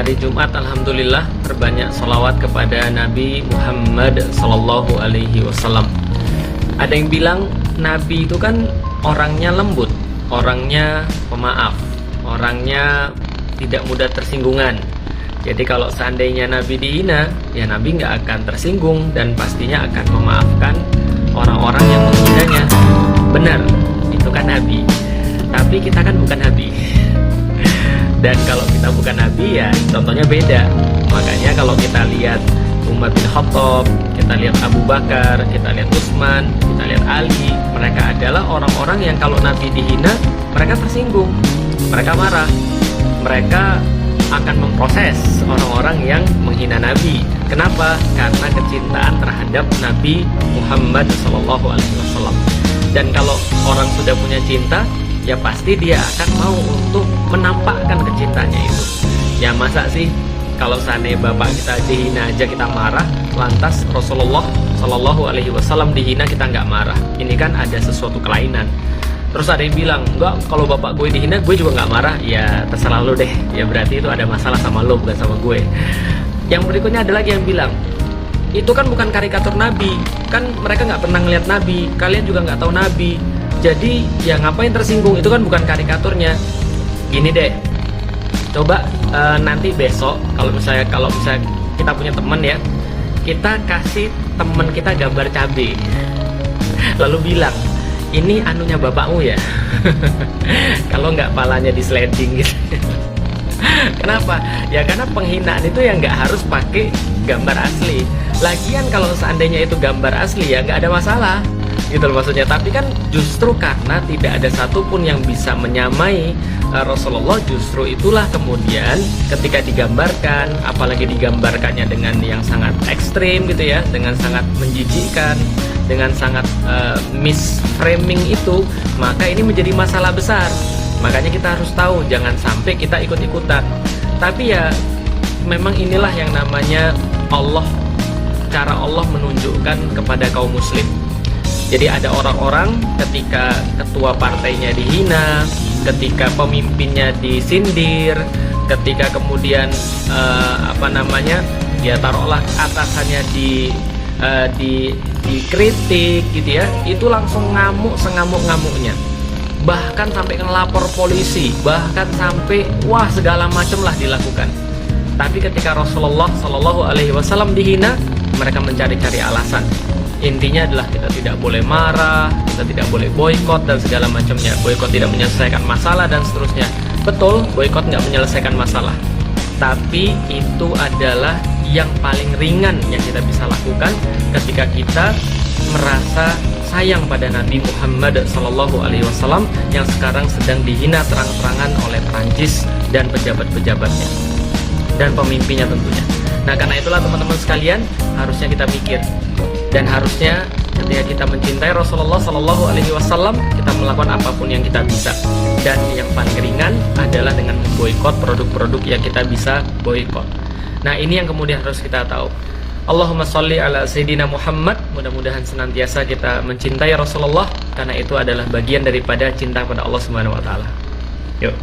hari Jumat, alhamdulillah terbanyak sholawat kepada Nabi Muhammad Sallallahu Alaihi Wasallam. Ada yang bilang Nabi itu kan orangnya lembut, orangnya pemaaf, orangnya tidak mudah tersinggungan. Jadi kalau seandainya Nabi dihina, ya Nabi nggak akan tersinggung dan pastinya akan memaafkan orang-orang yang menghinanya. Benar, itu kan Nabi. Tapi kita kan bukan Nabi. Dan kalau kita bukan Nabi, ya contohnya beda. Makanya kalau kita lihat Umar bin Khattab, kita lihat Abu Bakar, kita lihat Utsman, kita lihat Ali, mereka adalah orang-orang yang kalau Nabi dihina, mereka tersinggung, mereka marah, mereka akan memproses orang-orang yang menghina Nabi. Kenapa? Karena kecintaan terhadap Nabi Muhammad SAW. Dan kalau orang sudah punya cinta, ya pasti dia akan mau untuk menampakkan kecintanya itu. Ya masa sih kalau seandainya bapak kita dihina aja kita marah, lantas Rasulullah Shallallahu Alaihi Wasallam dihina kita nggak marah? Ini kan ada sesuatu kelainan. Terus ada yang bilang, enggak, kalau bapak gue dihina gue juga nggak marah. Ya terserah lo deh. Ya berarti itu ada masalah sama lo, bukan sama gue. Yang berikutnya ada lagi yang bilang, itu kan bukan karikatur Nabi. Kan mereka nggak pernah ngeliat Nabi. Kalian juga nggak tahu Nabi. Jadi ya ngapain tersinggung, itu kan bukan karikaturnya. Gini deh, coba nanti besok kalau misalnya kita punya teman ya, kita kasih teman kita gambar cabai, lalu bilang ini anunya bapakmu ya. Kalau nggak palanya di sliding gitu. Kenapa? Ya karena penghinaan itu yang nggak harus pakai gambar asli. Lagian kalau seandainya itu gambar asli ya nggak ada masalah gitu loh maksudnya. Tapi kan justru karena tidak ada satupun yang bisa menyamai Rasulullah, justru itulah kemudian ketika digambarkan, apalagi digambarkannya dengan yang sangat ekstrim gitu ya, dengan sangat menjijikkan, dengan sangat misframing itu, maka ini menjadi masalah besar. Makanya kita harus tahu, jangan sampai kita ikut-ikutan. Tapi ya memang inilah yang namanya Allah, cara Allah menunjukkan kepada kaum muslim. Jadi ada orang-orang ketika ketua partainya dihina, ketika pemimpinnya disindir, ketika kemudian ya taruhlah atasannya dikritik gitu ya, itu langsung ngamuk sengamuk-ngamuknya. Bahkan sampai ngelapor polisi, bahkan sampai wah segala macam lah dilakukan. Tapi ketika Rasulullah Shallallahu Alaihi Wasallam dihina, mereka mencari-cari alasan. Intinya adalah kita tidak boleh marah, kita tidak boleh boikot dan segala macamnya. Boikot tidak menyelesaikan masalah dan seterusnya. Betul, boikot nggak menyelesaikan masalah. Tapi itu adalah yang paling ringan yang kita bisa lakukan ketika kita merasa sayang pada Nabi Muhammad SAW yang sekarang sedang dihina terang-terangan oleh Perancis dan pejabat-pejabatnya dan pemimpinnya tentunya. Nah karena itulah teman-teman sekalian, harusnya kita mikir. Dan harusnya ketika kita mencintai Rasulullah Sallallahu Alaihi Wasallam, kita melakukan apapun yang kita bisa. Dan yang paling ringan adalah dengan memboikot produk-produk yang kita bisa boikot. Nah ini yang kemudian harus kita tahu. Allahumma sholli ala Sayyidina Muhammad. Mudah-mudahan senantiasa kita mencintai Rasulullah, karena itu adalah bagian daripada cinta pada Allah Subhanahu Wa Taala. Yuk.